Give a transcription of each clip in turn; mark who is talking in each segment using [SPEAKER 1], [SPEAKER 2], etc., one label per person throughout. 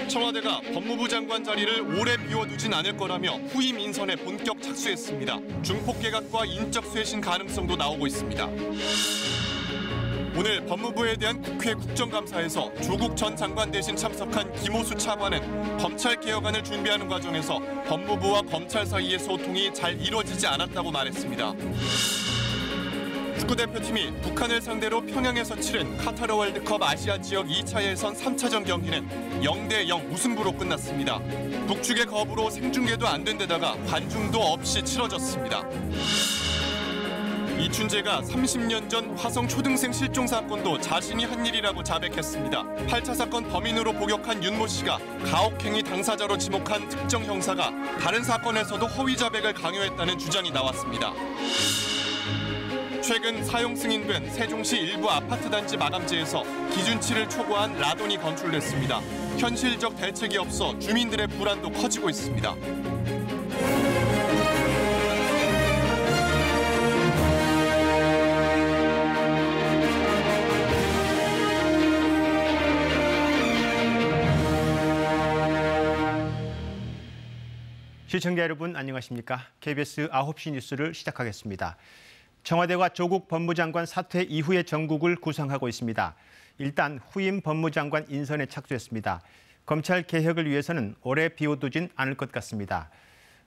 [SPEAKER 1] 청와대가 법무부 장관 자리를 오래 비워두진 않을 거라며 후임 인선에 본격 착수했습니다. 중폭 개각과 인적 쇄신 가능성도 나오고 있습니다. 오늘 법무부에 대한 국회 국정감사에서 조국 전 장관 대신 참석한 김오수 차관은 검찰개혁안을 준비하는 과정에서 법무부와 검찰 사이의 소통이 잘 이루어지지 않았다고 말했습니다. 축구대표팀이 북한을 상대로 평양에서 치른 카타르 월드컵 아시아 지역 2차 예선 3차전 경기는 0대0 무승부로 끝났습니다. 북측의 거부로 생중계도 안 된 데다가 관중도 없이 치러졌습니다. 이춘재가 30년 전 화성 초등생 실종 사건도 자신이 한 일이라고 자백했습니다. 8차 사건 범인으로 복역한 윤모 씨가 가혹행위 당사자로 지목한 특정 형사가 다른 사건에서도 허위 자백을 강요했다는 주장이 나왔습니다. 최근 사용 승인된 세종시 일부 아파트 단지 마감재에서 기준치를 초과한 라돈이 검출됐습니다. 현실적 대책이 없어 주민들의 불안도 커지고 있습니다.
[SPEAKER 2] 시청자 여러분 안녕하십니까? KBS 9시 뉴스를 시작하겠습니다. 청와대와 조국 법무장관 사퇴 이후의 정국을 구성하고 있습니다. 일단 후임 법무장관 인선에 착수했습니다. 검찰 개혁을 위해서는 오래 비워두진 않을 것 같습니다.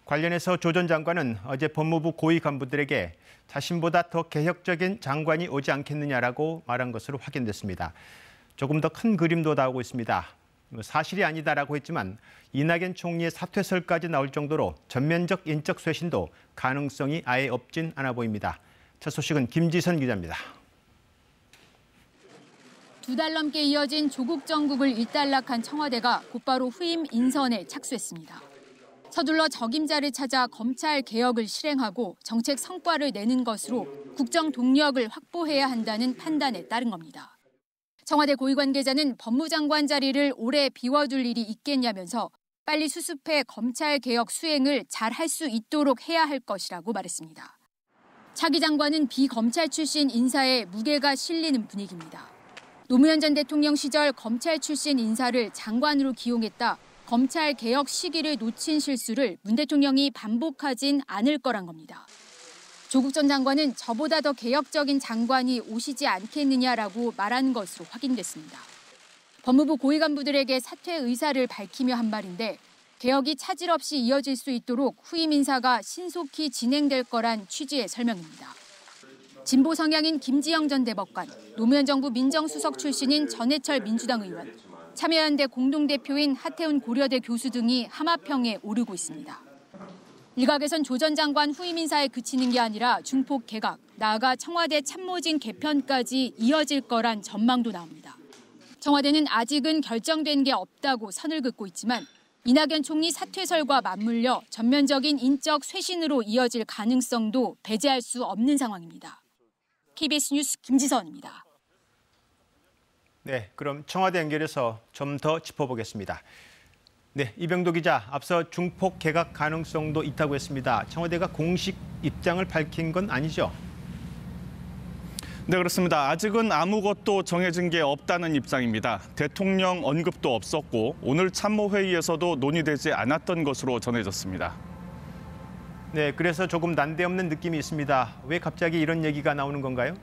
[SPEAKER 2] 관련해서 조 전 장관은 어제 법무부 고위 간부들에게 자신보다 더 개혁적인 장관이 오지 않겠느냐라고 말한 것으로 확인됐습니다. 조금 더 큰 그림도 나오고 있습니다. 사실이 아니다라고 했지만 이낙연 총리의 사퇴설까지 나올 정도로 전면적 인적 쇄신도 가능성이 아예 없진 않아 보입니다. 첫 소식은 김지선 기자입니다.
[SPEAKER 3] 2달 넘게 이어진 조국 정국을 일단락한 청와대가 곧바로 후임 인선에 착수했습니다. 서둘러 적임자를 찾아 검찰 개혁을 실행하고 정책 성과를 내는 것으로 국정 동력을 확보해야 한다는 판단에 따른 겁니다. 청와대 고위 관계자는 법무장관 자리를 오래 비워둘 일이 있겠냐면서 빨리 수습해 검찰 개혁 수행을 잘 할 수 있도록 해야 할 것이라고 말했습니다. 차기 장관은 비검찰 출신 인사에 무게가 실리는 분위기입니다. 노무현 전 대통령 시절 검찰 출신 인사를 장관으로 기용했다 검찰 개혁 시기를 놓친 실수를 문 대통령이 반복하진 않을 거란 겁니다. 조국 전 장관은 저보다 더 개혁적인 장관이 오시지 않겠느냐라고 말한 것으로 확인됐습니다. 법무부 고위 간부들에게 사퇴 의사를 밝히며 한 말인데 개혁이 차질 없이 이어질 수 있도록 후임 인사가 신속히 진행될 거란 취지의 설명입니다. 진보 성향인 김지영 전 대법관, 노무현 정부 민정수석 출신인 전해철 민주당 의원, 참여연대 공동대표인 하태훈 고려대 교수 등이 하마평에 오르고 있습니다. 일각에선 조 전 장관 후임 인사에 그치는 게 아니라 중폭 개각, 나아가 청와대 참모진 개편까지 이어질 거란 전망도 나옵니다. 청와대는 아직은 결정된 게 없다고 선을 긋고 있지만 이낙연 총리 사퇴설과 맞물려 전면적인 인적 쇄신으로 이어질 가능성도 배제할 수 없는 상황입니다. KBS 뉴스 김지선입니다.
[SPEAKER 2] 네, 그럼 청와대 연결해서 좀 더 짚어보겠습니다. 네, 이병도 기자, 앞서 중폭 개각 가능성도 있다고 했습니다. 청와대가 공식 입장을 밝힌 건 아니죠?
[SPEAKER 4] 네, 그렇습니다. 아직은 아무것도 정해진 게 없다는 입장입니다. 대통령 언급도 없었고 오늘 참모회의에서도 논의되지 않았던 것으로 전해졌습니다.
[SPEAKER 2] 네, 그래서 조금 난데없는 느낌이 있습니다. 왜 갑자기 이런 얘기가 나오는 건가요?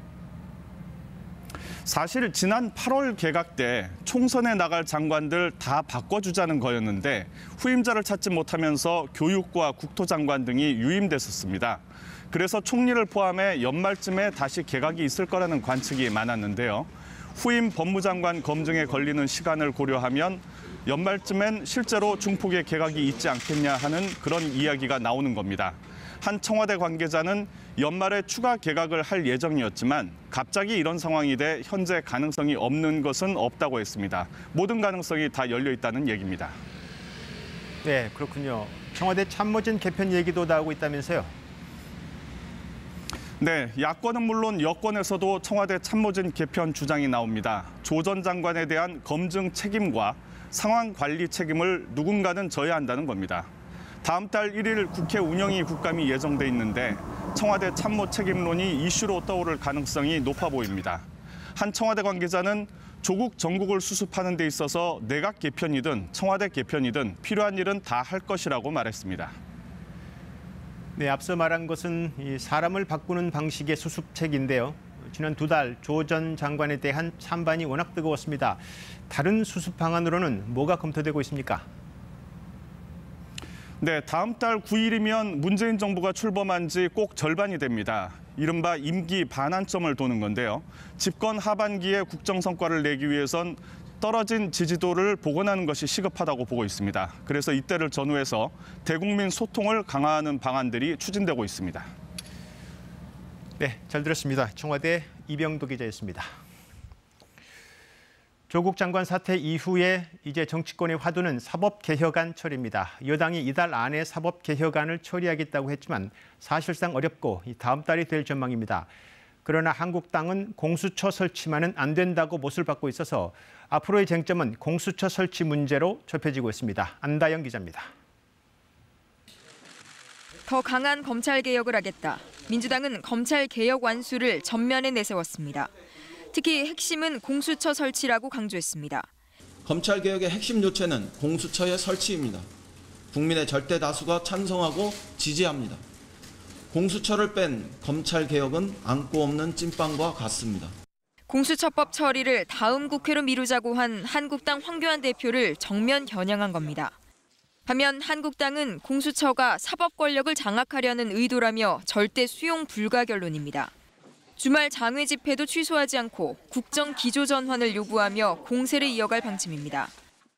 [SPEAKER 4] 사실 지난 8월 개각 때 총선에 나갈 장관들 다 바꿔주자는 거였는데 후임자를 찾지 못하면서 교육과 국토장관 등이 유임됐었습니다. 그래서 총리를 포함해 연말쯤에 다시 개각이 있을 거라는 관측이 많았는데요. 후임 법무장관 검증에 걸리는 시간을 고려하면 연말쯤엔 실제로 중폭의 개각이 있지 않겠냐 하는 그런 이야기가 나오는 겁니다. 한 청와대 관계자는 연말에 추가 개각을 할 예정이었지만 갑자기 이런 상황이 돼 현재 가능성이 없는 것은 없다고 했습니다. 모든 가능성이 다 열려 있다는 얘기입니다.
[SPEAKER 2] 네, 그렇군요. 청와대 참모진 개편 얘기도 나오고 있다면서요?
[SPEAKER 4] 네, 야권은 물론 여권에서도 청와대 참모진 개편 주장이 나옵니다. 조 전 장관에 대한 검증 책임과 상황 관리 책임을 누군가는 져야 한다는 겁니다. 다음 달 1일 국회 운영위 국감이 예정돼 있는데 청와대 참모 책임론이 이슈로 떠오를 가능성이 높아 보입니다. 한 청와대 관계자는 조국 정국을 수습하는 데 있어서 내각 개편이든 청와대 개편이든 필요한 일은 다 할 것이라고 말했습니다.
[SPEAKER 2] 네, 앞서 말한 것은 이 사람을 바꾸는 방식의 수습책인데요. 지난 2달 조 전 장관에 대한 찬반이 워낙 뜨거웠습니다. 다른 수습 방안으로는 뭐가 검토되고 있습니까?
[SPEAKER 4] 네, 다음 달 9일이면 문재인 정부가 출범한 지 꼭 절반이 됩니다. 이른바 임기 반환점을 도는 건데요. 집권 하반기에 국정 성과를 내기 위해선 떨어진 지지도를 복원하는 것이 시급하다고 보고 있습니다. 그래서 이때를 전후해서 대국민 소통을 강화하는 방안들이 추진되고 있습니다.
[SPEAKER 2] 네, 잘 들었습니다. 청와대 이병도 기자였습니다. 조국 장관 사퇴 이후에 이제 정치권의 화두는 사법개혁안 처리입니다. 여당이 이달 안에 사법개혁안을 처리하겠다고 했지만 사실상 어렵고 다음 달이 될 전망입니다. 그러나 한국당은 공수처 설치만은 안 된다고 못을 받고 있어서 앞으로의 쟁점은 공수처 설치 문제로 좁혀지고 있습니다. 안다영 기자입니다.
[SPEAKER 5] 더 강한 검찰개혁을 하겠다. 민주당은 검찰개혁 완수를 전면에 내세웠습니다. 특히 핵심은 공수처 설치라고 강조했습니다.
[SPEAKER 6] 검찰개혁의 핵심 요체는 공수처의 설치입니다. 국민의 절대 다수가 찬성하고 지지합니다. 공수처를 뺀 검찰개혁은 안고 없는 찐빵과 같습니다.
[SPEAKER 5] 공수처법 처리를 다음 국회로 미루자고 한 한국당 황교안 대표를 정면 겨냥한 겁니다. 반면 한국당은 공수처가 사법 권력을 장악하려는 의도라며 절대 수용 불가 결론입니다. 주말 장외 집회도 취소하지 않고 국정 기조 전환을 요구하며 공세를 이어갈 방침입니다.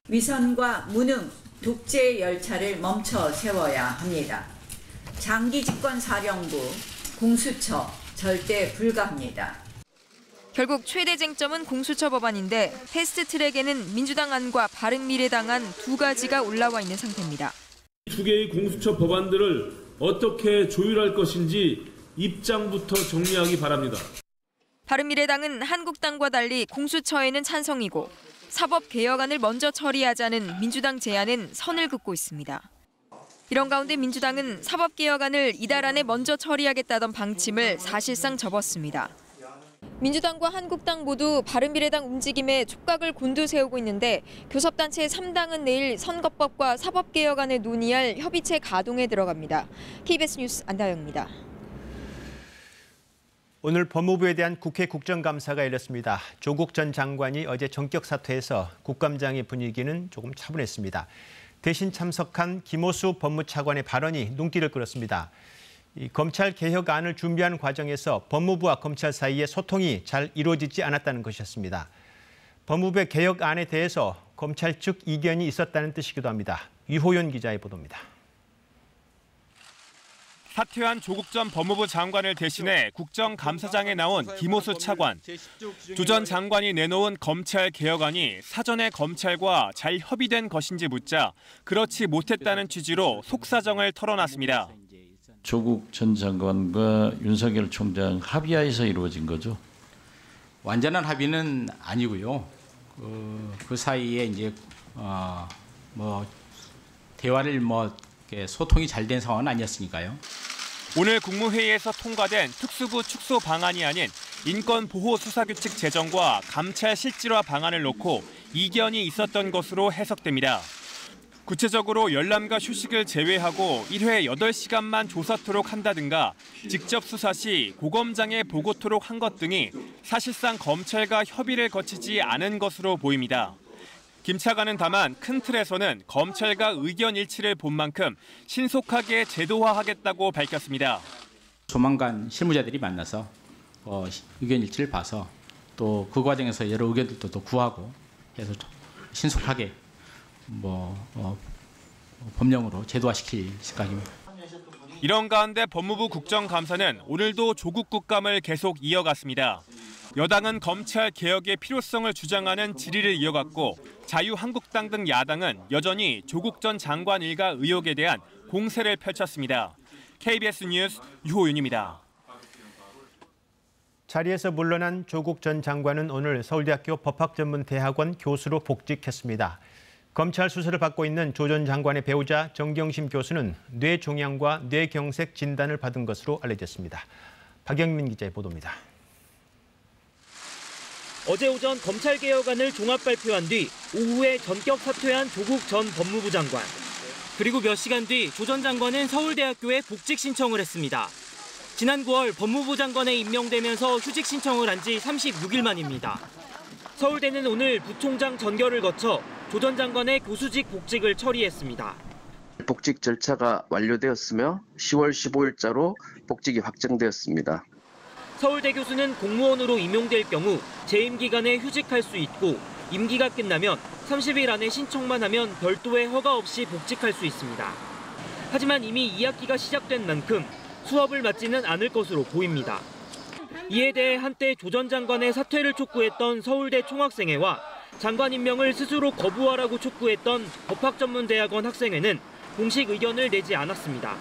[SPEAKER 7] 위선과 무능, 독재 열차를 멈춰 세워야 합니다. 장기 집권 사령부, 공수처 절대 불가합니다.
[SPEAKER 5] 결국 최대 쟁점은 공수처 법안인데 패스트트랙에는 민주당 안과 바른미래당 안 두 가지가 올라와 있는 상태입니다.
[SPEAKER 8] 두 개의 공수처 법안들을 어떻게 조율할 것인지 입장부터 정리하기 바랍니다.
[SPEAKER 5] 바른미래당은 한국당과 달리 공수처에는 찬성이고 사법개혁안을 먼저 처리하자는 민주당 제안은 선을 긋고 있습니다. 이런 가운데 민주당은 사법개혁안을 이달 안에 먼저 처리하겠다던 방침을 사실상 접었습니다. 민주당과 한국당 모두 바른미래당 움직임에 촉각을 곤두세우고 있는데 교섭단체 3당은 내일 선거법과 사법개혁안을 논의할 협의체 가동에 들어갑니다. KBS 뉴스 안다영입니다.
[SPEAKER 2] 오늘 법무부에 대한 국회 국정감사가 열렸습니다. 조국 전 장관이 어제 전격 사퇴해서 국감장의 분위기는 조금 차분했습니다. 대신 참석한 김호수 법무차관의 발언이 눈길을 끌었습니다. 이 검찰 개혁안을 준비하는 과정에서 법무부와 검찰 사이에 소통이 잘 이루어지지 않았다는 것이었습니다. 법무부의 개혁안에 대해서 검찰 측 이견이 있었다는 뜻이기도 합니다. 유호연 기자의 보도입니다.
[SPEAKER 1] 사퇴한 조국 전 법무부 장관을 대신해 국정감사장에 나온 김호수 차관. 조 전 장관이 내놓은 검찰 개혁안이 사전에 검찰과 잘 협의된 것인지 묻자 그렇지 못했다는 취지로 속사정을 털어놨습니다.
[SPEAKER 9] 조국 전 장관과 윤석열 총장 합의하에서 이루어진 거죠?
[SPEAKER 10] 완전한 합의는 아니고요. 그 사이에 이제 대화를 소통이 잘 된 상황은 아니었으니까요.
[SPEAKER 1] 오늘 국무회의에서 통과된 특수부 축소 방안이 아닌 인권보호수사규칙 제정과 감찰 실질화 방안을 놓고 이견이 있었던 것으로 해석됩니다. 구체적으로 열람과 휴식을 제외하고 1회 8시간만 조사토록 한다든가 직접 수사 시 고검장에 보고토록 한 것 등이 사실상 검찰과 협의를 거치지 않은 것으로 보입니다. 김 차관은 다만 큰 틀에서는 검찰과 의견 일치를 본 만큼 신속하게 제도화하겠다고 밝혔습니다.
[SPEAKER 10] 조만간 실무자들이 만나서 의견 일치를 봐서 또 그 과정에서 여러 의견들도 또 구하고 해서 신속하게 법령으로 제도화시킬 생각입니다.
[SPEAKER 1] 이런 가운데 법무부 국정감사는 오늘도 조국 국감을 계속 이어갔습니다. 여당은 검찰 개혁의 필요성을 주장하는 질의를 이어갔고 자유한국당 등 야당은 여전히 조국 전 장관 일가 의혹에 대한 공세를 펼쳤습니다. KBS 뉴스 유호윤입니다.
[SPEAKER 2] 자리에서 물러난 조국 전 장관은 오늘 서울대학교 법학전문대학원 교수로 복직했습니다. 검찰 수사를 받고 있는 조 전 장관의 배우자 정경심 교수는 뇌종양과 뇌경색 진단을 받은 것으로 알려졌습니다. 박영민 기자의 보도입니다.
[SPEAKER 11] 어제 오전 검찰개혁안을 종합 발표한 뒤 오후에 전격 사퇴한 조국 전 법무부 장관. 그리고 몇 시간 뒤 조 전 장관은 서울대학교에 복직 신청을 했습니다. 지난 9월 법무부 장관에 임명되면서 휴직 신청을 한 지 36일 만입니다. 서울대는 오늘 부총장 전결을 거쳐 조 전 장관의 교수직 복직을 처리했습니다.
[SPEAKER 12] 복직 절차가 완료되었으며 10월 15일자로 복직이 확정되었습니다.
[SPEAKER 11] 서울대 교수는 공무원으로 임용될 경우 재임 기간에 휴직할 수 있고 임기가 끝나면 30일 안에 신청만 하면 별도의 허가 없이 복직할 수 있습니다. 하지만 이미 2학기가 시작된 만큼 수업을 맡지는 않을 것으로 보입니다. 이에 대해 한때 조 전 장관의 사퇴를 촉구했던 서울대 총학생회와 장관 임명을 스스로 거부하라고 촉구했던 법학전문대학원 학생회는 공식 의견을 내지 않았습니다.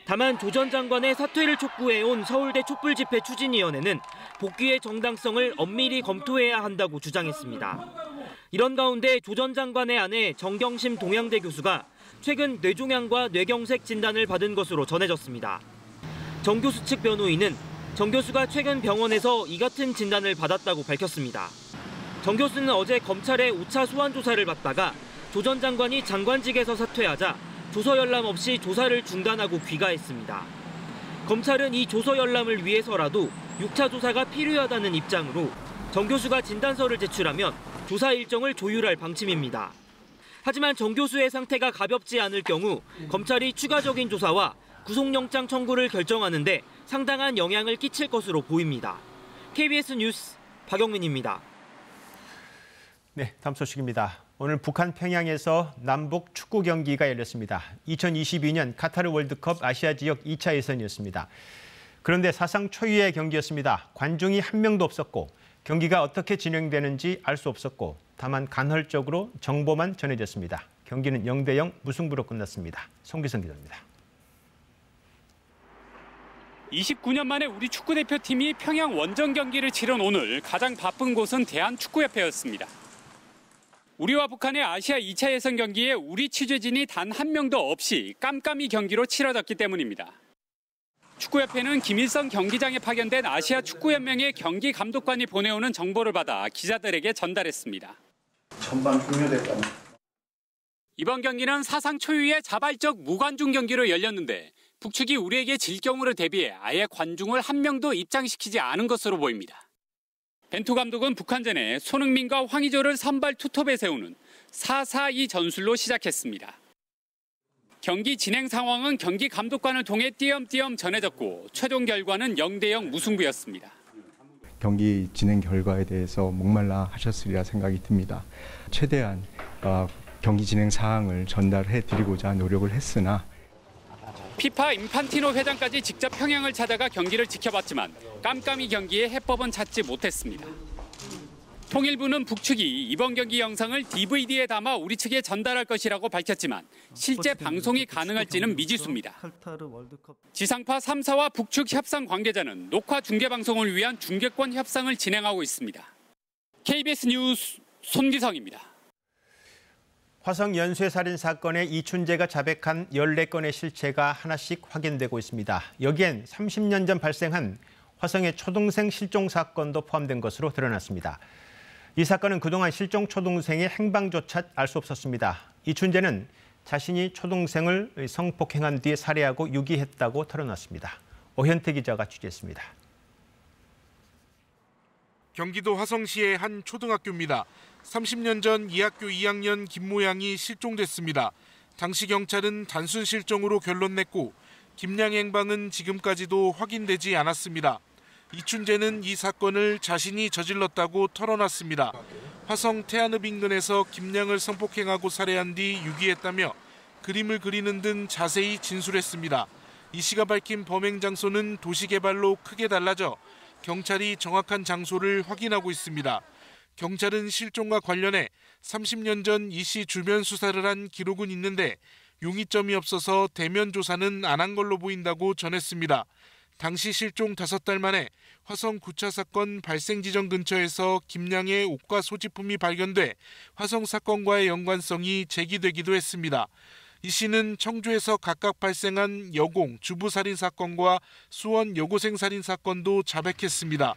[SPEAKER 11] 다만 조 전 장관의 사퇴를 촉구해온 서울대 촛불집회 추진위원회는 복귀의 정당성을 엄밀히 검토해야 한다고 주장했습니다. 이런 가운데 조 전 장관의 아내 정경심 동양대 교수가 최근 뇌종양과 뇌경색 진단을 받은 것으로 전해졌습니다. 정 교수 측 변호인은 정 교수가 최근 병원에서 이 같은 진단을 받았다고 밝혔습니다. 정 교수는 어제 검찰의 5차 소환 조사를 받다가 조 전 장관이 장관직에서 사퇴하자 조서 열람 없이 조사를 중단하고 귀가했습니다. 검찰은 이 조서 열람을 위해서라도 6차 조사가 필요하다는 입장으로 정 교수가 진단서를 제출하면 조사 일정을 조율할 방침입니다. 하지만 정 교수의 상태가 가볍지 않을 경우 검찰이 추가적인 조사와 구속영장 청구를 결정하는데 상당한 영향을 끼칠 것으로 보입니다. KBS 뉴스 박영민입니다.
[SPEAKER 2] 네, 다음 소식입니다. 오늘 북한 평양에서 남북 축구 경기가 열렸습니다. 2022년 카타르 월드컵 아시아 지역 2차 예선이었습니다. 그런데 사상 초유의 경기였습니다. 관중이 한 명도 없었고 경기가 어떻게 진행되는지 알 수 없었고 다만 간헐적으로 정보만 전해졌습니다. 경기는 0대0 무승부로 끝났습니다. 송기성 기자입니다.
[SPEAKER 13] 29년 만에 우리 축구대표팀이 평양 원정 경기를 치른 오늘 가장 바쁜 곳은 대한축구협회였습니다. 우리와 북한의 아시아 2차 예선 경기에 우리 취재진이 단 한 명도 없이 깜깜이 경기로 치러졌기 때문입니다. 축구협회는 김일성 경기장에 파견된 아시아 축구연맹의 경기 감독관이 보내오는 정보를 받아 기자들에게 전달했습니다.
[SPEAKER 14] 전반 종료됐다.
[SPEAKER 13] 이번 경기는 사상 초유의 자발적 무관중 경기로 열렸는데 북측이 우리에게 질 경우를 대비해 아예 관중을 한 명도 입장시키지 않은 것으로 보입니다. 벤투 감독은 북한전에 손흥민과 황의조를 선발 투톱에 세우는 4-4-2 전술로 시작했습니다. 경기 진행 상황은 경기 감독관을 통해 띄엄띄엄 전해졌고 최종 결과는 0대0 무승부였습니다.
[SPEAKER 15] 경기 진행 결과에 대해서 목말라 하셨으리라 생각이 듭니다. 최대한 경기 진행 사항을 전달해 드리고자 노력을 했으나
[SPEAKER 13] 피파 인판티노 회장까지 직접 평양을 찾아가 경기를 지켜봤지만 깜깜이 경기에 해법은 찾지 못했습니다. 통일부는 북측이 이번 경기 영상을 DVD에 담아 우리 측에 전달할 것이라고 밝혔지만 실제 방송이 가능할지는 미지수입니다. 지상파 3사와 북측 협상 관계자는 녹화 중계 방송을 위한 중계권 협상을 진행하고 있습니다. KBS 뉴스 손기성입니다.
[SPEAKER 2] 화성 연쇄살인 사건의 이춘재가 자백한 14건의 실체가 하나씩 확인되고 있습니다. 여기엔 30년 전 발생한 화성의 초등생 실종 사건도 포함된 것으로 드러났습니다. 이 사건은 그동안 실종 초등생의 행방조차 알 수 없었습니다. 이춘재는 자신이 초등생을 성폭행한 뒤에 살해하고 유기했다고 털어놨습니다. 오현태 기자가 취재했습니다.
[SPEAKER 16] 경기도 화성시의 한 초등학교입니다. 30년 전 이 학교 2학년 김모양이 실종됐습니다. 당시 경찰은 단순 실종으로 결론 냈고 김양의 행방은 지금까지도 확인되지 않았습니다. 이춘재는 이 사건을 자신이 저질렀다고 털어놨습니다. 화성 태안읍 인근에서 김양을 성폭행하고 살해한 뒤 유기했다며 그림을 그리는 등 자세히 진술했습니다. 이 씨가 밝힌 범행 장소는 도시개발로 크게 달라져 경찰이 정확한 장소를 확인하고 있습니다. 경찰은 실종과 관련해 30년 전 이 씨 주변 수사를 한 기록은 있는데 용의점이 없어서 대면 조사는 안 한 걸로 보인다고 전했습니다. 당시 실종 5달 만에 화성 9차 사건 발생 지점 근처에서 김양의 옷과 소지품이 발견돼 화성 사건과의 연관성이 제기되기도 했습니다. 이 씨는 청주에서 각각 발생한 여공, 주부살인 사건과 수원 여고생 살인 사건도 자백했습니다.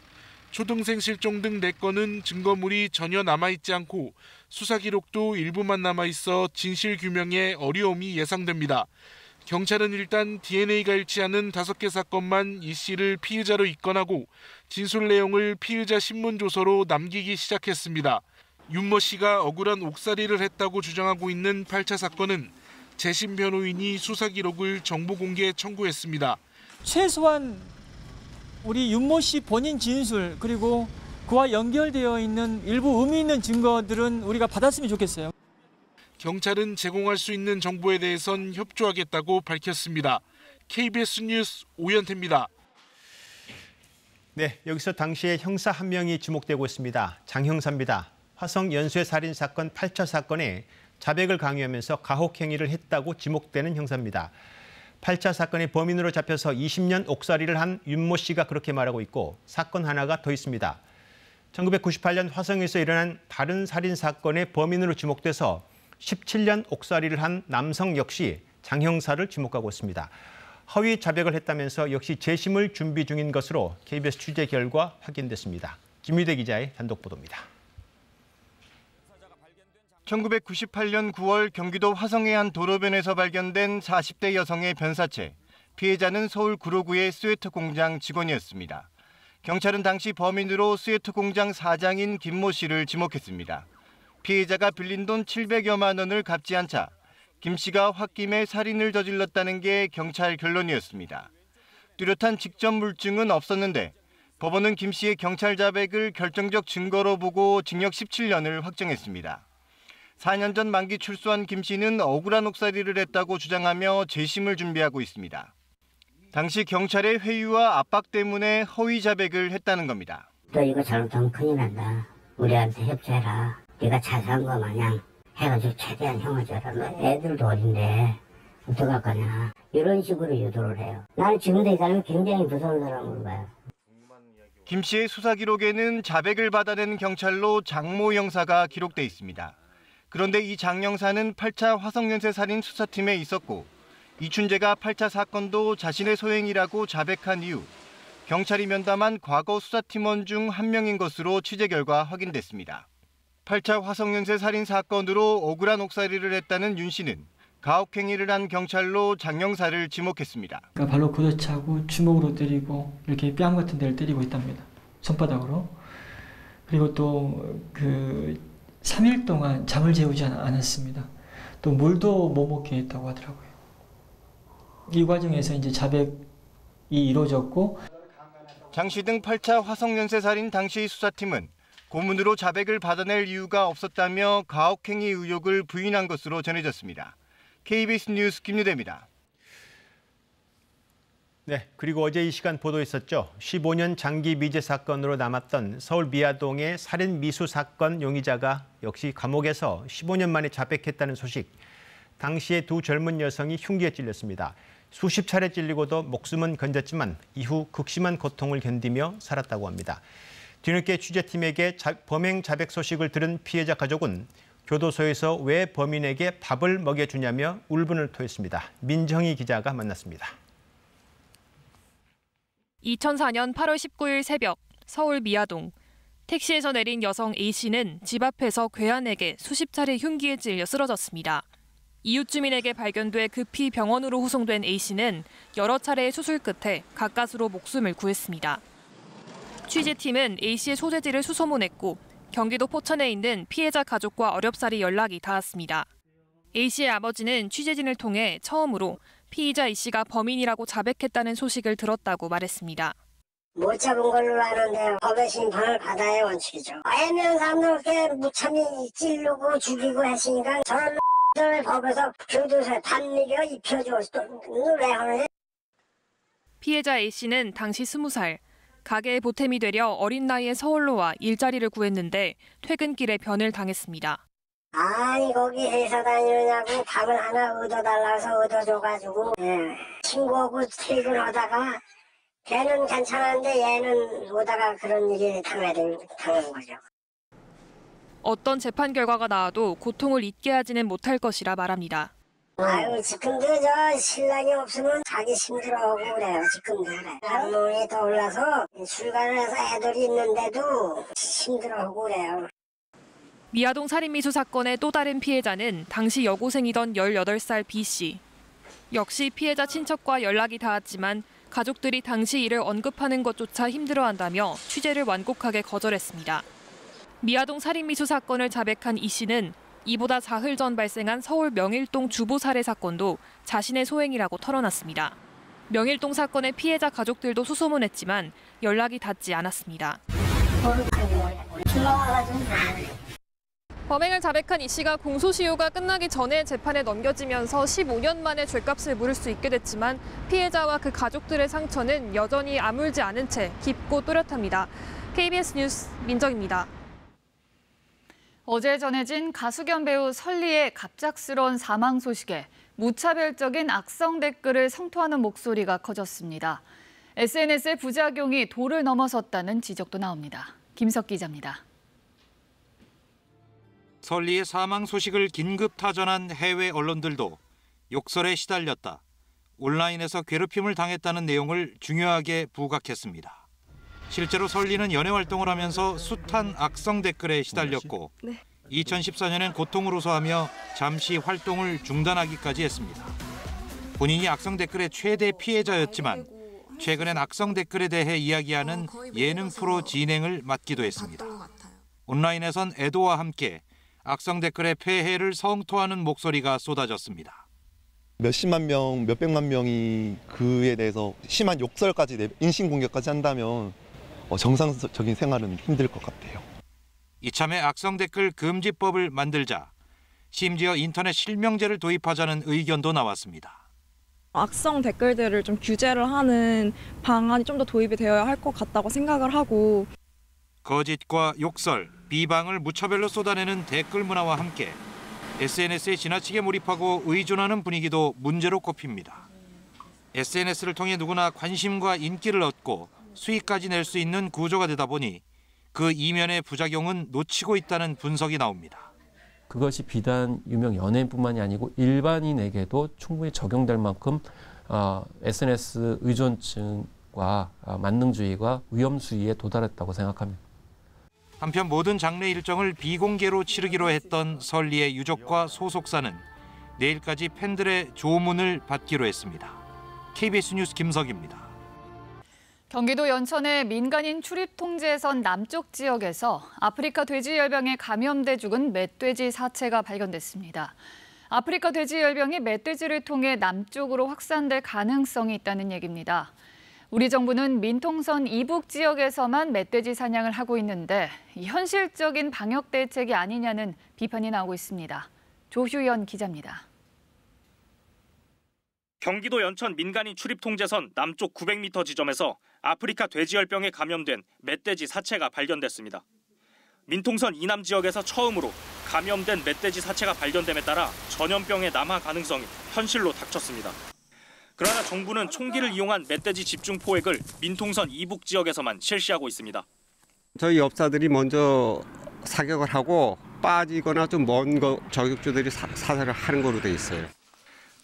[SPEAKER 16] 초등생 실종 등 4건은 증거물이 전혀 남아있지 않고 수사 기록도 일부만 남아있어 진실 규명에 어려움이 예상됩니다. 경찰은 일단 DNA가 일치하는 5개 사건만 이 씨를 피의자로 입건하고 진술 내용을 피의자 신문조서로 남기기 시작했습니다. 윤모 씨가 억울한 옥살이를 했다고 주장하고 있는 8차 사건은 재심 변호인이 수사 기록을 정보 공개 청구했습니다.
[SPEAKER 17] 최소한 우리 윤모 씨 본인 진술 그리고 그와 연결되어 있는 일부 의미 있는 증거들은 우리가 받았으면 좋겠어요.
[SPEAKER 16] 경찰은 제공할 수 있는 정보에 대해선 협조하겠다고 밝혔습니다. KBS 뉴스 오연태입니다.
[SPEAKER 2] 네, 여기서 당시에 형사 한 명이 지목되고 있습니다. 장 형사입니다. 화성 연쇄 살인 사건 8차 사건에 자백을 강요하면서 가혹 행위를 했다고 지목되는 형사입니다. 8차 사건의 범인으로 잡혀서 20년 옥살이를 한 윤모 씨가 그렇게 말하고 있고 사건 하나가 더 있습니다. 1998년 화성에서 일어난 다른 살인 사건의 범인으로 지목돼서 17년 옥살이를 한 남성 역시 장 형사를 지목하고 있습니다. 허위 자백을 했다면서 역시 재심을 준비 중인 것으로 KBS 취재 결과 확인됐습니다. 김유대 기자의 단독 보도입니다.
[SPEAKER 18] 1998년 9월 경기도 화성의 한 도로변에서 발견된 40대 여성의 변사체. 피해자는 서울 구로구의 스웨터 공장 직원이었습니다. 경찰은 당시 범인으로 스웨터 공장 사장인 김모 씨를 지목했습니다. 피해자가 빌린 돈 700여만 원을 갚지 않자 김 씨가 홧김에 살인을 저질렀다는 게 경찰 결론이었습니다. 뚜렷한 직접 물증은 없었는데 법원은 김 씨의 경찰 자백을 결정적 증거로 보고 징역 17년을 확정했습니다. 4년 전 만기 출소한 김 씨는 억울한 옥살이를 했다고 주장하며 재심을 준비하고 있습니다. 당시 경찰의 회유와 압박 때문에 허위 자백을 했다는 겁니다.
[SPEAKER 19] 너 이거 잘못하면 큰일 난다. 우리한테 협조해라. 네가 자수한 거 마냥 해가지고 최대한 형을 줘라. 애들도 어린데 어떡할 거냐. 이런 식으로 유도를 해요. 나는 지금도 이 사람이 굉장히 무서운 사람으로 봐요.
[SPEAKER 18] 김 씨의 수사 기록에는 자백을 받아낸 경찰로 장모 형사가 기록돼 있습니다. 그런데 이 장 형사는 8차 화성연쇄 살인 수사팀에 있었고 이춘재가 8차 사건도 자신의 소행이라고 자백한 이후 경찰이 면담한 과거 수사팀원 중 한 명인 것으로 취재 결과 확인됐습니다. 8차 화성연쇄 살인 사건으로 억울한 옥살이를 했다는 윤 씨는 가혹행위를 한 경찰로 장 형사를 지목했습니다.
[SPEAKER 17] 그러니까 발로 걷어차고 주먹으로 때리고 이렇게 뺨 같은 데를 때리고 있답니다. 손바닥으로. 그리고 또 3일 동안 잠을 재우지 않았습니다. 또 물도 못 먹게 했다고 하더라고요. 이 과정에서 이제 자백이 이루어졌고
[SPEAKER 18] 장 씨 등 8차 화성연쇄 살인 당시 수사팀은 고문으로 자백을 받아낼 이유가 없었다며 가혹행위 의혹을 부인한 것으로 전해졌습니다. KBS 뉴스 김유대입니다.
[SPEAKER 2] 네, 그리고 어제 이 시간 보도했었죠. 15년 장기 미제 사건으로 남았던 서울 미아동의 살인 미수 사건 용의자가 역시 감옥에서 15년 만에 자백했다는 소식. 당시에 두 젊은 여성이 흉기에 찔렸습니다. 수십 차례 찔리고도 목숨은 건졌지만 이후 극심한 고통을 견디며 살았다고 합니다. 뒤늦게 취재팀에게 범행 자백 소식을 들은 피해자 가족은 교도소에서 왜 범인에게 밥을 먹여주냐며 울분을 토했습니다. 민정희 기자가 만났습니다.
[SPEAKER 20] 2004년 8월 19일 새벽 서울 미아동. 택시에서 내린 여성 A씨는 집 앞에서 괴한에게 수십 차례 흉기에 찔려 쓰러졌습니다. 이웃 주민에게 발견돼 급히 병원으로 후송된 A씨는 여러 차례의 수술 끝에 가까스로 목숨을 구했습니다. 취재팀은 A씨의 소재지를 수소문했고 경기도 포천에 있는 피해자 가족과 어렵사리 연락이 닿았습니다. A씨의 아버지는 취재진을 통해 처음으로 피의자 A씨가 범인이라고 자백했다는 소식을 들었다고 말했습니다.
[SPEAKER 19] 못 잡은 걸로 아는데 법의 심판을 받아야 원칙이죠. 애매한 사람들께 무참히 찌르고 죽이고 했으니까 저런 들 법에서 교도소에 단미겨 입혀줘 왜 하는?
[SPEAKER 20] 피해자 A씨는 당시 20살. 가게에 보탬이 되려 어린 나이에 서울로 와 일자리를 구했는데 퇴근길에 변을 당했습니다.
[SPEAKER 19] 아니 거기 회사 다니느냐고 밥을 하나 얻어달라서 얻어줘가지고 친구하고 퇴근하다가 걔는 괜찮았는데 얘는 오다가 그런 일이 당한 거죠.
[SPEAKER 20] 어떤 재판 결과가 나와도 고통을 잊게 하지는 못할 것이라 말합니다.
[SPEAKER 19] 아유, 지금도 저 신랑이 없으면 가기 힘들어하고 그래요. 지금도 그래. harmon이 더 올라서 출간을 해서 애들이 있는데도 힘들어하고 그래요.
[SPEAKER 20] 미아동 살인미수 사건의 또 다른 피해자는 당시 여고생이던 18살 B씨. 역시 피해자 친척과 연락이 닿았지만 가족들이 당시 일을 언급하는 것조차 힘들어한다며 취재를 완곡하게 거절했습니다. 미아동 살인미수 사건을 자백한 이 씨는 이보다 사흘 전 발생한 서울 명일동 주보 살해 사건도 자신의 소행이라고 털어놨습니다. 명일동 사건의 피해자 가족들도 수소문했지만 연락이 닿지 않았습니다. 범행을 자백한 이 씨가 공소시효가 끝나기 전에 재판에 넘겨지면서 15년 만에 죗값을 물을 수 있게 됐지만 피해자와 그 가족들의 상처는 여전히 아물지 않은 채 깊고 또렷합니다. KBS 뉴스 민정입니다.
[SPEAKER 21] 어제 전해진 가수 겸 배우 설리의 갑작스러운 사망 소식에 무차별적인 악성 댓글을 성토하는 목소리가 커졌습니다. SNS의 부작용이 도를 넘어섰다는 지적도 나옵니다. 김석 기자입니다.
[SPEAKER 22] 설리의 사망 소식을 긴급 타전한 해외 언론들도 욕설에 시달렸다, 온라인에서 괴롭힘을 당했다는 내용을 중요하게 부각했습니다. 실제로 설리는 연애 활동을 하면서 숱한 악성 댓글에 시달렸고 2014년엔 고통을 호소하며 잠시 활동을 중단하기까지 했습니다. 본인이 악성 댓글의 최대 피해자였지만 최근엔 악성 댓글에 대해 이야기하는 예능 프로 진행을 맡기도 했습니다. 온라인에선 애도와 함께 악성 댓글의 폐해를 성토하는 목소리가 쏟아졌습니다.
[SPEAKER 23] 몇십만 명, 몇백만 명이 그에 대해서 심한 욕설까지, 인신공격까지 한다면 정상적인 생활은 힘들 것 같아요.
[SPEAKER 22] 이참에 악성 댓글 금지법을 만들자, 심지어 인터넷 실명제를 도입하자는 의견도 나왔습니다.
[SPEAKER 24] 악성 댓글들을 좀 규제를 하는 방안이 좀 더 도입이 되어야 할 것 같다고 생각을 하고,
[SPEAKER 22] 거짓과 욕설, 비방을 무차별로 쏟아내는 댓글 문화와 함께 SNS에 지나치게 몰입하고 의존하는 분위기도 문제로 꼽힙니다. SNS를 통해 누구나 관심과 인기를 얻고 수익까지 낼 수 있는 구조가 되다 보니 그 이면의 부작용은 놓치고 있다는 분석이 나옵니다.
[SPEAKER 25] 그것이 비단 유명 연예인뿐만이 아니고 일반인에게도 충분히 적용될 만큼 SNS 의존증과 만능주의가 위험수위에 도달했다고 생각합니다.
[SPEAKER 22] 한편 모든 장례 일정을 비공개로 치르기로 했던 설리의 유족과 소속사는 내일까지 팬들의 조문을 받기로 했습니다. KBS 뉴스 김석입니다.
[SPEAKER 21] 경기도 연천의 민간인 출입 통제선 남쪽 지역에서 아프리카 돼지열병에 감염돼 죽은 멧돼지 사체가 발견됐습니다. 아프리카 돼지열병이 멧돼지를 통해 남쪽으로 확산될 가능성이 있다는 얘기입니다. 우리 정부는 민통선 이북 지역에서만 멧돼지 사냥을 하고 있는데 현실적인 방역 대책이 아니냐는 비판이 나오고 있습니다. 조휴연 기자입니다.
[SPEAKER 11] 경기도 연천 민간인 출입 통제선 남쪽 900m 지점에서 아프리카 돼지열병에 감염된 멧돼지 사체가 발견됐습니다. 민통선 이남 지역에서 처음으로 감염된 멧돼지 사체가 발견됨에 따라 전염병의 남하 가능성이 현실로 닥쳤습니다. 그러나 정부는 총기를 이용한 멧돼지 집중 포획을 민통선 이북 지역에서만 실시하고 있습니다.
[SPEAKER 26] 저희 업사들이 먼저 사격을 하고 빠지거나 좀 먼 저격주들이 사살을 하는 거로 돼 있어요.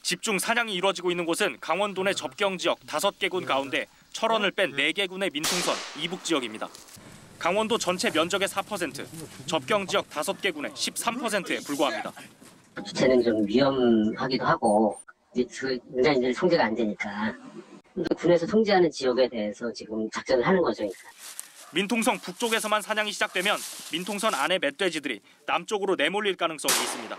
[SPEAKER 11] 집중 사냥이 이루어지고 있는 곳은 강원도 내 접경 지역 5개 군 가운데 철원을 뺀 4개 군의 민통선 이북 지역입니다. 강원도 전체 면적의 4%, 접경 지역 5개 군의 13%에 불과합니다.
[SPEAKER 19] 주체는 좀 위험하기도 하고 민간인들이 통제가 안 되니까 군에서 통제하는 지역에 대해서 지금 작전을 하는 거죠.
[SPEAKER 11] 민통선 북쪽에서만 사냥이 시작되면 민통선 안의 멧돼지들이 남쪽으로 내몰릴 가능성이 있습니다.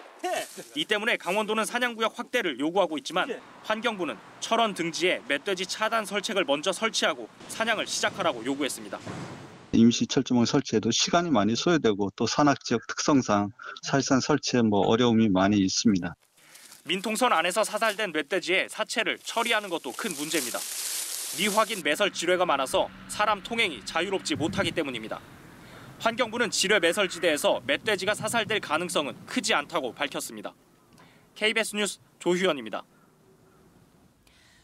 [SPEAKER 11] 이 때문에 강원도는 사냥구역 확대를 요구하고 있지만 환경부는 철원 등지에 멧돼지 차단 설책을 먼저 설치하고 사냥을 시작하라고 요구했습니다.
[SPEAKER 27] 임시 철조망 설치에도 시간이 많이 소요되고 또 산악지역 특성상 사실상 설치에 어려움이 많이 있습니다.
[SPEAKER 11] 민통선 안에서 사살된 멧돼지의 사체를 처리하는 것도 큰 문제입니다. 미확인 매설 지뢰가 많아서 사람 통행이 자유롭지 못하기 때문입니다. 환경부는 지뢰 매설지대에서 멧돼지가 사살될 가능성은 크지 않다고 밝혔습니다. KBS 뉴스 조휴연입니다.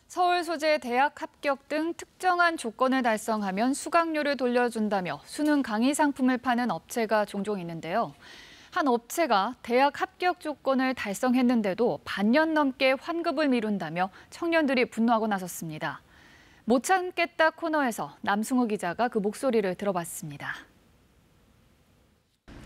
[SPEAKER 21] 서울 소재 대학 합격 등 특정한 조건을 달성하면 수강료를 돌려준다며 수능 강의 상품을 파는 업체가 종종 있는데요. 한 업체가 대학 합격 조건을 달성했는데도 반년 넘게 환급을 미룬다며 청년들이 분노하고 나섰습니다. 못 참겠다 코너에서 남승호 기자가 그 목소리를 들어봤습니다.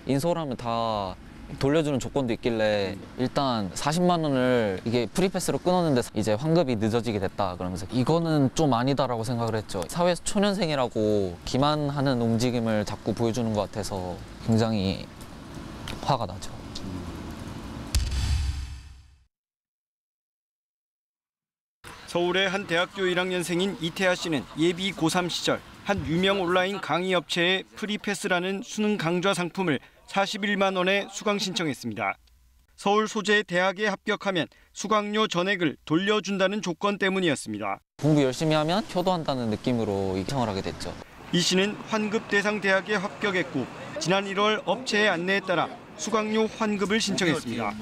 [SPEAKER 3] 인서울 하면 다 돌려주는 조건도 있길래 일단 40만 원을 이게 프리패스로 끊었는데 이제 환급이 늦어지게 됐다 그러면서 이거는 좀 아니다라고 생각을 했죠. 사회 초년생이라고 기만하는 움직임을 자꾸 보여주는 것 같아서 굉장히 화가 나죠.
[SPEAKER 4] 서울의 한 대학교 1학년생인 이태하 씨는 예비 고3 시절 한 유명 온라인 강의 업체의 프리패스라는 수능 강좌 상품을 41만 원에 수강 신청했습니다. 서울 소재 대학에 합격하면 수강료 전액을 돌려준다는 조건 때문이었습니다.
[SPEAKER 3] 공부 열심히 하면 효도한다는 느낌으로 신청을 하게 됐죠.
[SPEAKER 4] 이 씨는 환급 대상 대학에 합격했고 지난 1월 업체의 안내에 따라 수강료 환급을 신청했습니다.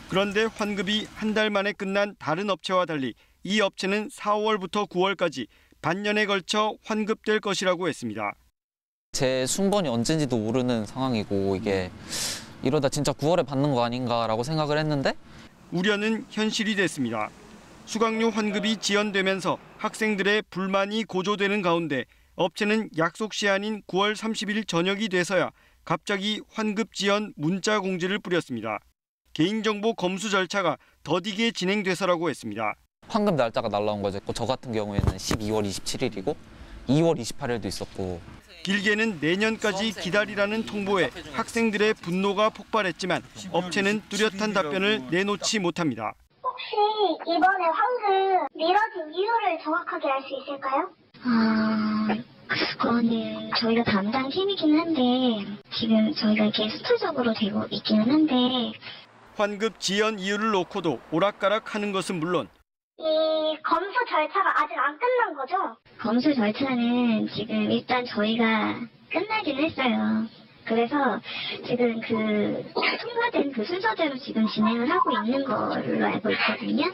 [SPEAKER 4] 그런데 환급이 한 달 만에 끝난 다른 업체와 달리 이 업체는 4월부터 9월까지 반년에 걸쳐 환급될 것이라고 했습니다.
[SPEAKER 3] 제 순번이 언젠지도 모르는 상황이고 이게 이러다 진짜 9월에 받는 거 아닌가라고 생각을 했는데
[SPEAKER 4] 우려는 현실이 됐습니다. 수강료 환급이 지연되면서 학생들의 불만이 고조되는 가운데 업체는 약속 시한인 9월 30일 저녁이 돼서야 갑자기 환급 지연 문자 공지를 뿌렸습니다. 개인정보 검수 절차가 더디게 진행돼서라고 했습니다.
[SPEAKER 3] 환급 날짜가 날라온 거죠. 저 같은 경우에는 12월 27일이고 2월 28일도 있었고
[SPEAKER 4] 길게는 내년까지 기다리라는 통보에 학생들의 분노가 폭발했지만 업체는 뚜렷한 답변을 내놓지 못합니다.
[SPEAKER 5] 혹시 이번에 환급 미뤄진 이유를 정확하게 알 수 있을까요? 그거는 저희가 담당 팀이긴 한데 지금 저희가 이렇게 수틀적으로 되고 있기는 한데
[SPEAKER 4] 환급 지연 이유를 놓고도 오락가락하는 것은 물론
[SPEAKER 5] 이 검수 절차가 아직 안 끝난 거죠? 검수 절차는 지금 일단 저희가 끝나긴 했어요. 그래서 지금 통과된 그 순서대로 지금 진행을 하고 있는 걸로 알고 있거든요.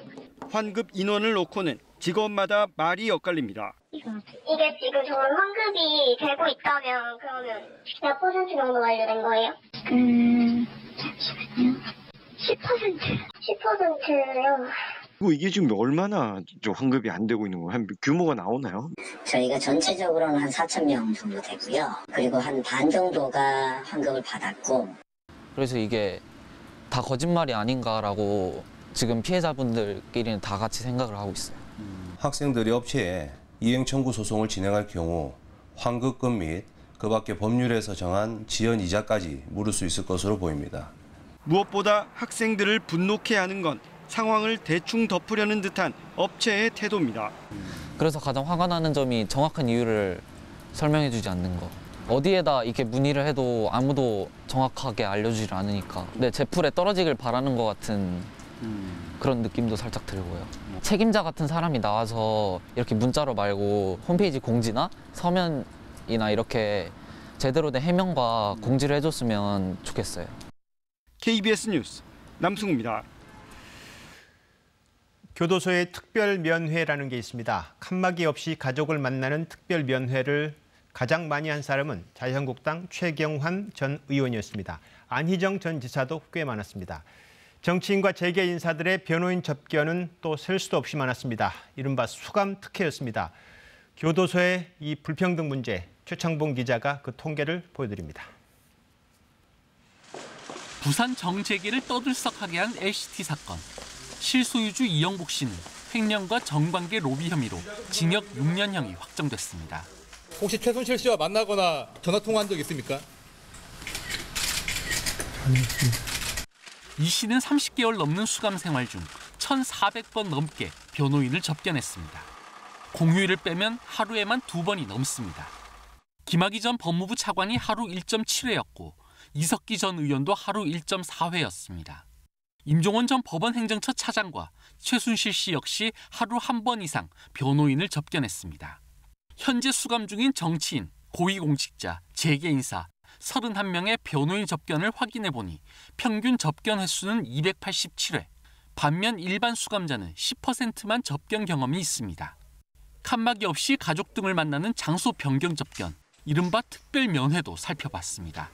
[SPEAKER 4] 환급 인원을 놓고는 직원마다 말이 엇갈립니다.
[SPEAKER 5] 이게 지금 저는 환급이 되고 있다면 그러면 몇 % 정도 완료된 거예요? 잠시만요. 10%요.
[SPEAKER 6] 이게 지금 얼마나 환급이 안 되고 있는 거예요? 한 규모가 나오나요?
[SPEAKER 19] 저희가 전체적으로는 한 4,000명 정도 되고요. 그리고 한 반 정도가 환급을 받았고.
[SPEAKER 3] 그래서 이게 다 거짓말이 아닌가라고 지금 피해자분들끼리는 다 같이 생각을 하고 있어요.
[SPEAKER 7] 학생들이 업체에 이행 청구 소송을 진행할 경우 환급금 및 그 밖에 법률에서 정한 지연 이자까지 물을 수 있을 것으로 보입니다.
[SPEAKER 4] 무엇보다 학생들을 분노케 하는 건 상황을 대충 덮으려는 듯한 업체의 태도입니다.
[SPEAKER 3] 그래서 가장 화가 나는 점이 정확한 이유를 설명해 주지 않는 거. 어디에다 이렇게 문의를 해도 아무도 정확하게 알려주질 않으니까. 근데 제 풀에 떨어지길 바라는 것 같은 그런 느낌도 살짝 들고요. 책임자 같은 사람이 나와서 이렇게 문자로 말고 홈페이지 공지나 서면이나 이렇게 제대로 된 해명과 공지를 해줬으면 좋겠어요.
[SPEAKER 4] KBS 뉴스 남승우입니다.
[SPEAKER 2] 교도소에 특별 면회라는 게 있습니다. 칸막이 없이 가족을 만나는 특별 면회를 가장 많이 한 사람은 자유한국당 최경환 전 의원이었습니다. 안희정 전 지사도 꽤 많았습니다. 정치인과 재계 인사들의 변호인 접견은 또 셀 수도 없이 많았습니다. 이른바 수감 특혜였습니다. 교도소의 이 불평등 문제, 최창봉 기자가 그 통계를 보여드립니다.
[SPEAKER 8] 부산 정재계를 떠들썩하게 한 LCT 사건. 실소유주 이영복 씨는 횡령과 정관계 로비 혐의로 징역 6년형이 확정됐습니다.
[SPEAKER 9] 혹시 최순실 씨와 만나거나 전화 통화한 적 있습니까?
[SPEAKER 8] 이 씨는 30개월 넘는 수감 생활 중 1,400번 넘게 변호인을 접견했습니다. 공휴일을 빼면 하루에만 2번이 넘습니다. 김학의 전 법무부 차관이 하루 1.7회였고 이석기 전 의원도 하루 1.4회였습니다. 임종원 전 법원 행정처 차장과 최순실 씨 역시 하루 1번 이상 변호인을 접견했습니다. 현재 수감 중인 정치인, 고위공직자, 재계인사 31명의 변호인 접견을 확인해보니 평균 접견 횟수는 287회, 반면 일반 수감자는 10%만 접견 경험이 있습니다. 칸막이 없이 가족 등을 만나는 장소 변경 접견, 이른바 특별 면회도 살펴봤습니다.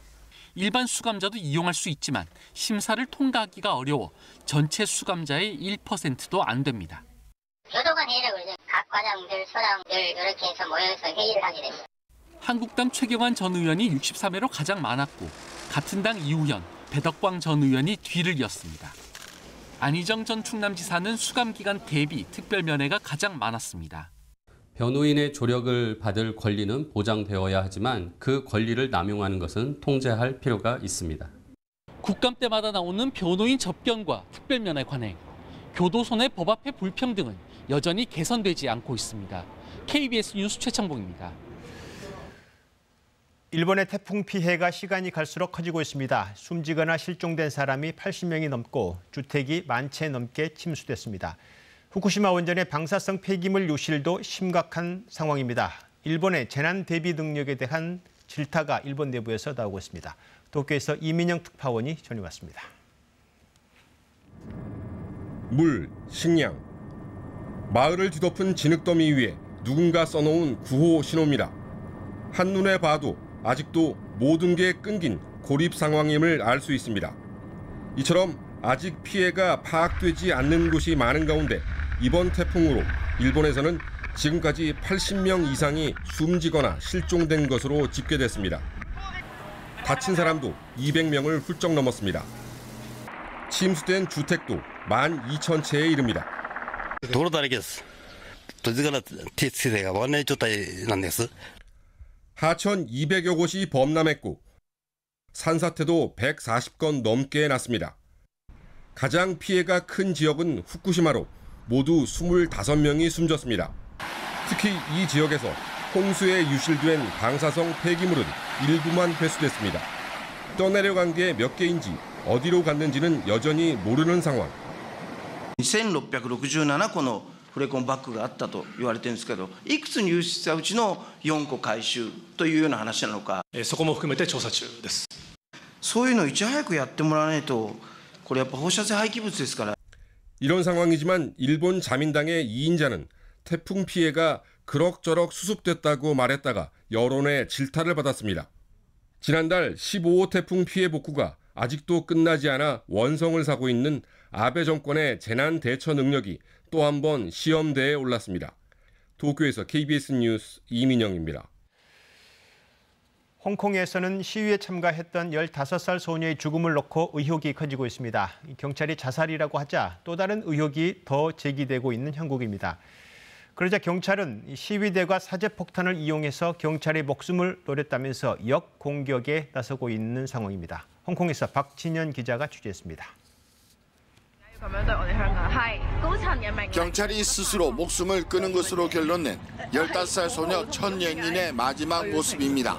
[SPEAKER 8] 일반 수감자도 이용할 수 있지만 심사를 통과하기가 어려워 전체 수감자의 1%도 안 됩니다.
[SPEAKER 1] 교도관 회의라고 이제 각 과장들, 소장들 이렇게 해서 모여서 회의를 하게 됩니다.
[SPEAKER 8] 한국당 최경환 전 의원이 63회로 가장 많았고 같은 당 이우현, 배덕광 전 의원이 뒤를 이었습니다. 안희정 전 충남지사는 수감기간 대비 특별면회가 가장 많았습니다.
[SPEAKER 10] 변호인의 조력을 받을 권리는 보장되어야 하지만 그 권리를 남용하는 것은 통제할 필요가 있습니다.
[SPEAKER 8] 국감 때마다 나오는 변호인 접견과 특별면회 관행, 교도소 내 법 앞의 불평등은 여전히 개선되지 않고 있습니다. KBS 뉴스 최창봉입니다.
[SPEAKER 2] 일본의 태풍 피해가 시간이 갈수록 커지고 있습니다. 숨지거나 실종된 사람이 80명이 넘고 주택이 10,000채 넘게 침수됐습니다. 후쿠시마 원전의 방사성 폐기물 유실도 심각한 상황입니다. 일본의 재난 대비 능력에 대한 질타가 일본 내부에서 나오고 있습니다. 도쿄에서 이민영 특파원이 전해왔습니다.
[SPEAKER 12] 물, 식량, 마을을 뒤덮은 진흙더미 위에 누군가 써놓은 구호 신호입니다. 한눈에 봐도 아직도 모든 게 끊긴 고립 상황임을 알 수 있습니다. 이처럼 아직 피해가 파악되지 않는 곳이 많은 가운데 이번 태풍으로 일본에서는 지금까지 80명 이상이 숨지거나 실종된 것으로 집계됐습니다. 다친 사람도 200명을 훌쩍 넘었습니다. 침수된 주택도 12,000채에 이릅니다.
[SPEAKER 13] 道路だらけです。土地から手つけてがわからない状態なんです。
[SPEAKER 12] 하천 200여 곳이 범람했고 산사태도 140건 넘게 났습니다. 가장 피해가 큰 지역은 후쿠시마로 모두 25명이 숨졌습니다. 특히 이 지역에서 홍수에 유실된 방사성 폐기물은 일부만 회수됐습니다. 떠내려간 게 몇 개인지 어디로 갔는지는 여전히 모르는 상황.
[SPEAKER 14] 2667個のフレコンバッグがあったと言われてるんですけど、いくつ入手したうちの4個回収というような話なのか。
[SPEAKER 15] そこも含めて調査中です。
[SPEAKER 14] そういうのをいち早くやってもらわないと、これやっぱ放射性廃棄物ですから。
[SPEAKER 12] 이런 상황이지만 일본 자민당의 2인자는 태풍 피해가 그럭저럭 수습됐다고 말했다가 여론의 질타를 받았습니다. 지난달 15호 태풍 피해 복구가 아직도 끝나지 않아 원성을 사고 있는 아베 정권의 재난 대처 능력이 또 한 번 시험대에 올랐습니다. 도쿄에서 KBS 뉴스 이민영입니다.
[SPEAKER 2] 홍콩에서는 시위에 참가했던 15살 소녀의 죽음을 놓고 의혹이 커지고 있습니다. 경찰이 자살이라고 하자 또 다른 의혹이 더 제기되고 있는 형국입니다. 그러자 경찰은 시위대가 사제폭탄을 이용해서 경찰의 목숨을 노렸다면서 역공격에 나서고 있는 상황입니다. 홍콩에서 박진현 기자가 취재했습니다.
[SPEAKER 16] 경찰이 스스로 목숨을 끊은 것으로 결론낸 15살 소녀 천예린의 마지막 모습입니다.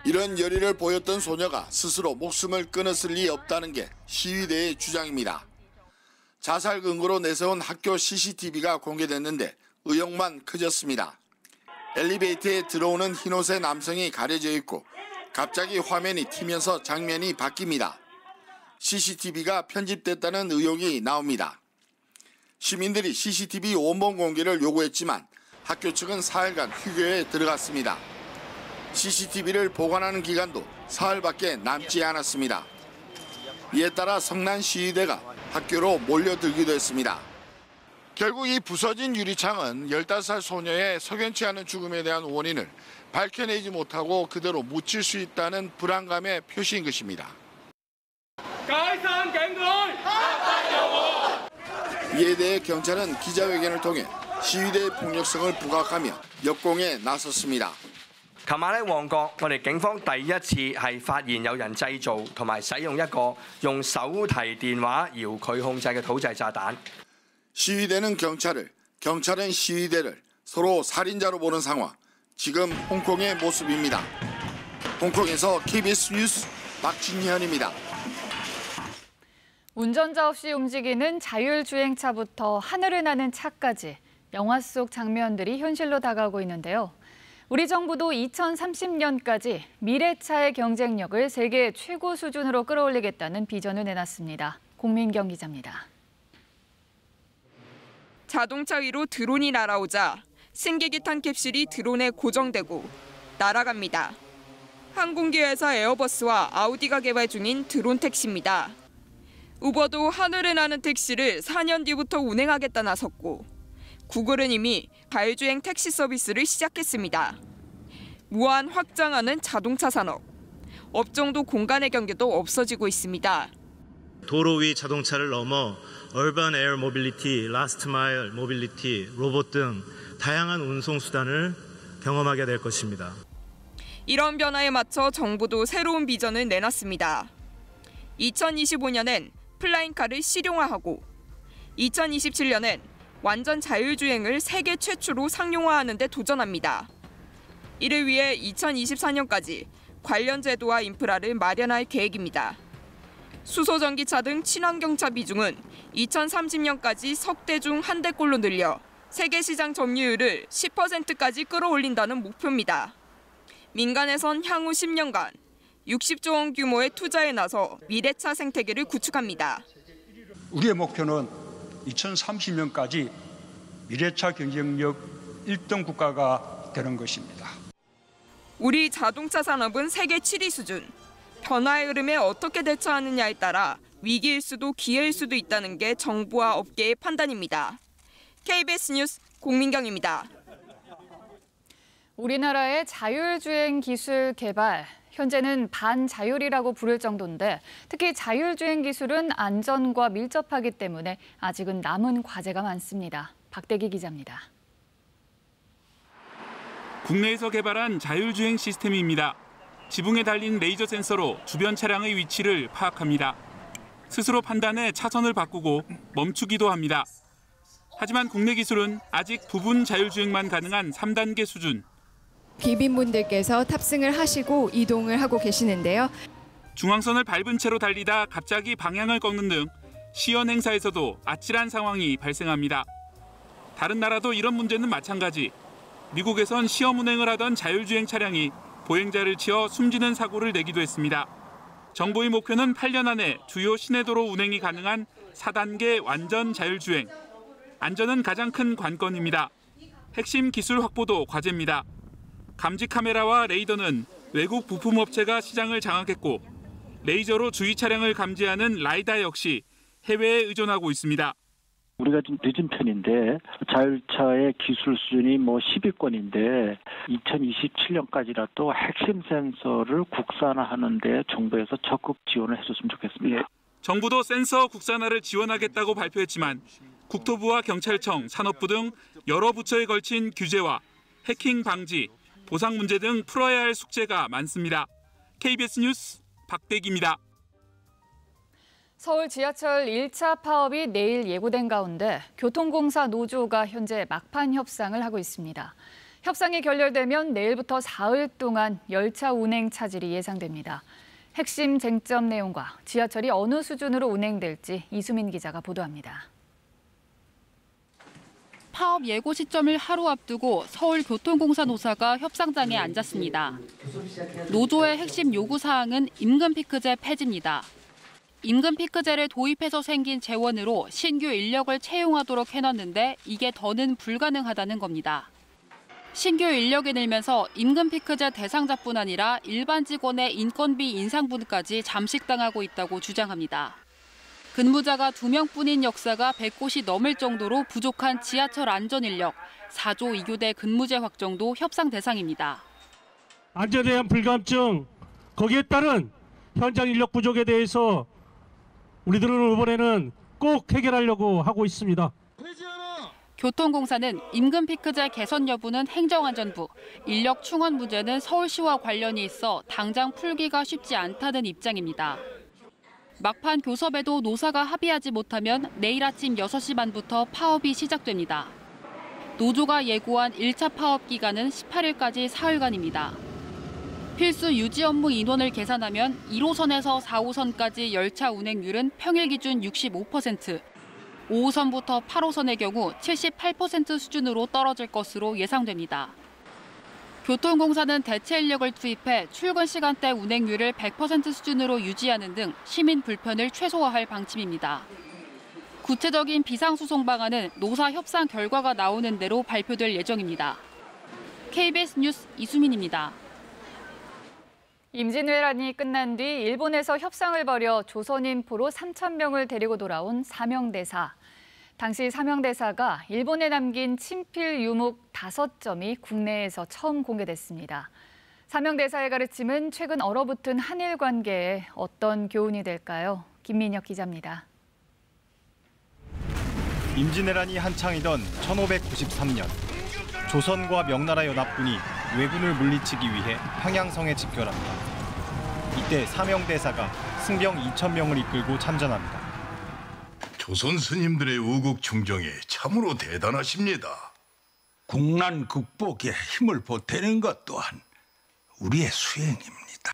[SPEAKER 16] 이런 열의를 보였던 소녀가 스스로 목숨을 끊었을 리 없다는 게 시위대의 주장입니다. 자살 근거로 내세운 학교 CCTV가 공개됐는데 의혹만 커졌습니다. 엘리베이터에 들어오는 흰옷의 남성이 가려져 있고 갑자기 화면이 튀면서 장면이 바뀝니다. CCTV가 편집됐다는 의혹이 나옵니다. 시민들이 CCTV 원본 공개를 요구했지만 학교 측은 사흘간 휴교에 들어갔습니다. CCTV를 보관하는 기간도 사흘밖에 남지 않았습니다. 이에 따라 성난 시위대가 학교로 몰려들기도 했습니다. 결국 이 부서진 유리창은 15살 소녀의 석연치 않은 죽음에 대한 원인을 밝혀내지 못하고 그대로 묻힐 수 있다는 불안감의 표시인 것입니다. 이에 대해 경찰은 기자회견을 통해 시위대의 폭력성을 부각하며 역공에 나섰습니다.
[SPEAKER 28] 琴晚喺旺角，我哋警方第一次係發現有人製造同埋使用一個用手提電話遙距控制嘅土製炸彈。
[SPEAKER 16] 시위대는 경찰을, 경찰은 시위대를 서로 살인자로 보는 상황. 지금 홍콩의 모습입니다. 홍콩에서 KBS 뉴스 박진현입니다.
[SPEAKER 21] 운전자 없이 움직이는 자율주행차부터 하늘을 나는 차까지 영화 속 장면들이 현실로 다가오고 있는데요. 우리 정부도 2030년까지 미래차의 경쟁력을 세계 최고 수준으로 끌어올리겠다는 비전을 내놨습니다. 공민경 기자입니다.
[SPEAKER 29] 자동차 위로 드론이 날아오자
[SPEAKER 17] 승객이 탄 캡슐이 드론에 고정되고 날아갑니다. 항공기 회사 에어버스와 아우디가 개발 중인 드론 택시입니다. 우버도 하늘에 나는 택시를 4년 뒤부터 운행하겠다 나섰고 구글은 이미 자율주행 택시 서비스를 시작했습니다. 무한 확장하는 자동차 산업. 업종도 공간의 경계도 없어지고 있습니다.
[SPEAKER 18] 도로 위 자동차를 넘어 얼반 에어 모빌리티, 라스트 마일 모빌리티, 로봇 등 다양한 운송 수단을 경험하게 될 것입니다.
[SPEAKER 17] 이런 변화에 맞춰 정부도 새로운 비전을 내놨습니다. 2025년엔 플라잉카를 실용화하고 2027년엔 완전 자율주행을 세계 최초로 상용화하는 데 도전합니다. 이를 위해 2024년까지 관련 제도와 인프라를 마련할 계획입니다. 수소전기차 등 친환경차 비중은 2030년까지 석 대 중 한 대꼴로 늘려 세계 시장 점유율을 10%까지 끌어올린다는 목표입니다. 민간에선 향후 10년간 60조 원 규모의 투자에 나서 미래차 생태계를 구축합니다.
[SPEAKER 20] 우리의 목표는 2030년까지 미래차 경쟁력 1등 국가가 되는 것입니다.
[SPEAKER 17] 우리 자동차 산업은 세계 7위 수준. 변화의 흐름에 어떻게 대처하느냐에 따라 위기일 수도 기회일 수도 있다는 게 정부와 업계의 판단입니다. KBS 뉴스 공민경입니다.
[SPEAKER 21] 우리나라의 자율주행 기술 개발, 현재는 반자율이라고 부를 정도인데 특히 자율주행 기술은 안전과 밀접하기 때문에 아직은 남은 과제가 많습니다. 박대기 기자입니다.
[SPEAKER 22] 국내에서 개발한 자율주행 시스템입니다. 지붕에 달린 레이저 센서로 주변 차량의 위치를 파악합니다. 스스로 판단해 차선을 바꾸고 멈추기도 합니다. 하지만 국내 기술은 아직 부분 자율주행만 가능한 3단계 수준.
[SPEAKER 23] 귀빈분들께서 탑승을 하시고 이동을 하고 계시는데요.
[SPEAKER 22] 중앙선을 밟은 채로 달리다 갑자기 방향을 꺾는 등 시연 행사에서도 아찔한 상황이 발생합니다. 다른 나라도 이런 문제는 마찬가지. 미국에선 시험 운행을 하던 자율주행 차량이 보행자를 치어 숨지는 사고를 내기도 했습니다. 정부의 목표는 8년 안에 주요 시내도로 운행이 가능한 4단계 완전 자율주행. 안전은 가장 큰 관건입니다. 핵심 기술 확보도 과제입니다. 감지 카메라와 레이더는 외국 부품업체가 시장을 장악했고 레이저로 주위 차량을 감지하는 라이다 역시 해외에 의존하고 있습니다.
[SPEAKER 24] 우리가 좀 늦은 편인데 자율차의 기술 수준이 10위권인데 2027년까지라도 핵심 센서를 국산화하는 데 정부에서 적극 지원을 해줬으면 좋겠습니다.
[SPEAKER 22] 정부도 센서 국산화를 지원하겠다고 발표했지만 국토부와 경찰청, 산업부 등 여러 부처에 걸친 규제와 해킹 방지, 보상 문제 등 풀어야 할 숙제가 많습니다. KBS 뉴스 박대기입니다.
[SPEAKER 21] 서울 지하철 1차 파업이 내일 예고된 가운데 교통공사 노조가 현재 막판 협상을 하고 있습니다. 협상이 결렬되면 내일부터 사흘 동안 열차 운행 차질이 예상됩니다. 핵심 쟁점 내용과 지하철이 어느 수준으로 운행될지 이수민 기자가 보도합니다.
[SPEAKER 25] 파업 예고 시점을 하루 앞두고 서울교통공사 노사가 협상장에 앉았습니다. 노조의 핵심 요구사항은 임금피크제 폐지입니다. 임금피크제를 도입해서 생긴 재원으로 신규 인력을 채용하도록 해놨는데 이게 더는 불가능하다는 겁니다. 신규 인력이 늘면서 임금피크제 대상자뿐 아니라 일반 직원의 인건비 인상분까지 잠식당하고 있다고 주장합니다. 근무자가 2명뿐인 역사가 100곳이 넘을 정도로 부족한 지하철 안전인력, 4조 2교대 근무제 확정도 협상 대상입니다.
[SPEAKER 26] 안전에 대한 불감증, 거기에 따른 현장 인력 부족에 대해서 우리들은 이번에는 꼭 해결하려고 하고 있습니다.
[SPEAKER 25] 교통공사는 임금피크제 개선 여부는 행정안전부, 인력 충원 문제는 서울시와 관련이 있어 당장 풀기가 쉽지 않다는 입장입니다. 막판 교섭에도 노사가 합의하지 못하면 내일 아침 6시 반부터 파업이 시작됩니다. 노조가 예고한 1차 파업 기간은 18일까지 사흘간입니다. 필수 유지 업무 인원을 계산하면 1호선에서 4호선까지 열차 운행률은 평일 기준 65%, 5호선부터 8호선의 경우 78% 수준으로 떨어질 것으로 예상됩니다. 교통공사는 대체 인력을 투입해 출근 시간대 운행률을 100% 수준으로 유지하는 등 시민 불편을 최소화할 방침입니다. 구체적인 비상수송 방안은 노사 협상 결과가 나오는 대로 발표될 예정입니다. KBS 뉴스 이수민입니다.
[SPEAKER 21] 임진왜란이 끝난 뒤 일본에서 협상을 벌여 조선인 포로 3,000명을 데리고 돌아온 사명대사. 당시 사명대사가 일본에 남긴 친필 유목 5점이 국내에서 처음 공개됐습니다. 사명대사의 가르침은 최근 얼어붙은 한일 관계에 어떤 교훈이 될까요? 김민혁 기자입니다.
[SPEAKER 3] 임진왜란이 한창이던 1593년, 조선과 명나라 연합군이 왜군을 물리치기 위해 평양성에 집결합니다. 이때 사명대사가 승병 2,000명을 이끌고 참전합니다.
[SPEAKER 4] 조선 스님들의 우국 충정에 참으로 대단하십니다.
[SPEAKER 5] 국난 극복에 힘을 보태는 것 또한 우리의 수행입니다.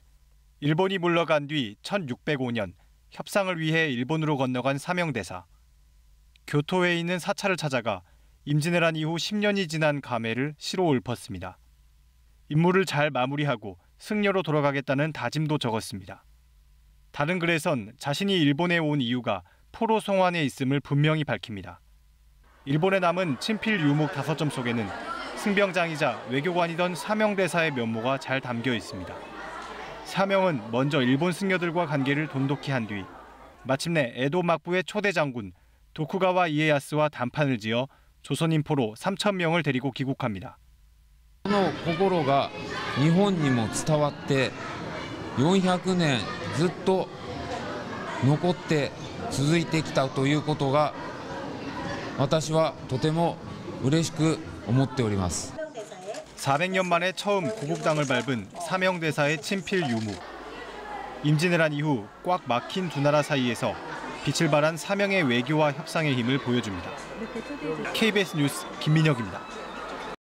[SPEAKER 3] 일본이 물러간 뒤 1605년 협상을 위해 일본으로 건너간 사명대사. 교토에 있는 사찰을 찾아가 임진왜란 이후 10년이 지난 감회를 시로 읊었습니다. 임무를 잘 마무리하고 승려로 돌아가겠다는 다짐도 적었습니다. 다른 글에선 자신이 일본에 온 이유가 포로 송환에 있음을 분명히 밝힙니다. 일본에 남은 친필 유목 5점 속에는 승병장이자 외교관이던 사명대사의 면모가 잘 담겨 있습니다. 사명은 먼저 일본 승려들과 관계를 돈독히 한 뒤 마침내 에도 막부의 초대 장군 도쿠가와 이에야스와談判을 지어 조선인 포로 3,000명을 데리고 귀국합니다.
[SPEAKER 6] この心が日本にも伝わって400年ずっと残って続いてきたということが私はとても嬉しく思っております。
[SPEAKER 3] 400년 만에 처음 고국당을 밟은 사명대사의 친필 유무. 임진왜란 이후 꽉 막힌 두 나라 사이에서 빛을 발한 사명의 외교와 협상의 힘을 보여줍니다. KBS 뉴스 김민혁입니다.